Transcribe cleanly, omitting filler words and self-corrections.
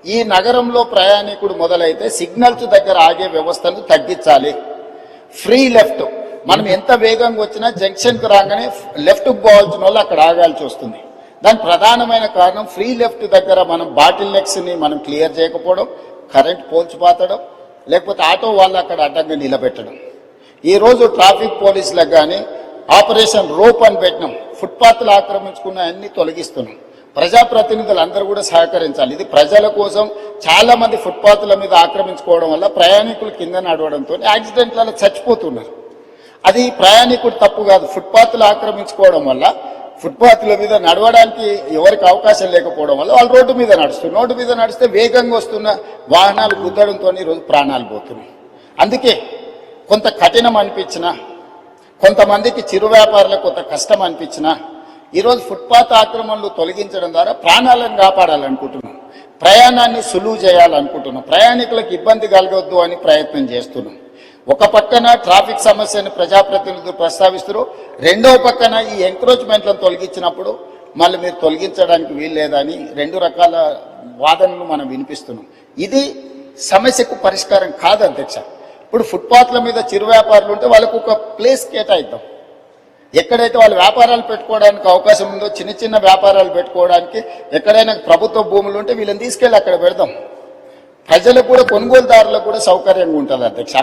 ఈ నగరంలో ప్రయాణికుడు మొదలైతే సిగ్నల్స్ దగ్గర ఆగే వ్యవస్థను తగ్గించాలి. ఫ్రీ లెఫ్ట్ మనం ఎంత వేగంగా వచ్చినా జంక్షన్ కు రాగానే లెఫ్ట్ పోవాల్సిన వాళ్ళు అక్కడ ఆగాల్సి వస్తుంది. దాని ప్రధానమైన కారణం ఫ్రీ లెఫ్ట్ దగ్గర మనం బాటిల్ నెక్స్ ని మనం క్లియర్ చేయకపోవడం, కరెంట్ పోల్స్ పాతడం, లేకపోతే ఆటో వాళ్ళు అక్కడ అడ్డంగా నిలబెట్టడం. ఈ రోజు ట్రాఫిక్ పోలీసులకు కానీ ఆపరేషన్ రోప్ అని పెట్టినాం. ఫుట్పాత్లు ఆక్రమించుకున్న అన్ని తొలగిస్తున్నాం. ప్రజాప్రతినిధులు అందరూ కూడా సహకరించాలి. ఇది ప్రజల కోసం. చాలా మంది ఫుట్పాత్ల మీద ఆక్రమించుకోవడం వల్ల ప్రయాణికులు కింద నడవడంతో యాక్సిడెంట్లలో చచ్చిపోతున్నారు. అది ప్రయాణికుడు తప్పు కాదు. ఫుట్పాత్లు ఆక్రమించుకోవడం వల్ల ఫుట్పాత్ల మీద నడవడానికి ఎవరికి అవకాశం లేకపోవడం వల్ల వాళ్ళు రోడ్డు మీద నడుస్తున్నారు. రోడ్డు మీద నడిస్తే వేగంగా వస్తున్న వాహనాలు గుద్దడంతో ఈరోజు ప్రాణాలు పోతున్నాయి. అందుకే కొంత కఠినం అనిపించినా, కొంతమందికి చిరు వ్యాపారులకు కొంత కష్టం అనిపించినా ఈరోజు ఫుట్పాత్ ఆక్రమణలు తొలగించడం ద్వారా ప్రాణాలను కాపాడాలనుకుంటున్నాం. ప్రయాణాన్ని సులువు చేయాలనుకుంటున్నాం. ప్రయాణికులకు ఇబ్బంది కలగొద్దు అని ప్రయత్నం చేస్తున్నాం. ఒక పక్కన ట్రాఫిక్ సమస్యను ప్రజాప్రతినిధులు ప్రస్తావిస్తారు, రెండవ పక్కన ఈ ఎంక్రోచ్మెంట్లను తొలగించినప్పుడు మళ్ళీ మీరు తొలగించడానికి వీల్లేదని రెండు రకాల వాదనలు మనం వినిపిస్తున్నాం. ఇది సమస్యకు పరిష్కారం కాదు అధ్యక్ష. ఇప్పుడు ఫుట్పాత్ల మీద చిరు వ్యాపారులు ఉంటే వాళ్ళకు ఒక ప్లేస్ కేటాయిద్దాం. ఎక్కడైతే వాళ్ళు వ్యాపారాలు పెట్టుకోవడానికి అవకాశం ఉందో, చిన్న చిన్న వ్యాపారాలు పెట్టుకోవడానికి ఎక్కడైనా ప్రభుత్వ భూములు ఉంటే వీళ్ళని తీసుకెళ్ళి అక్కడ పెడదాం. ప్రజలకు కూడా, కొనుగోలుదారులకు కూడా సౌకర్యంగా ఉంటుంది అధ్యక్ష.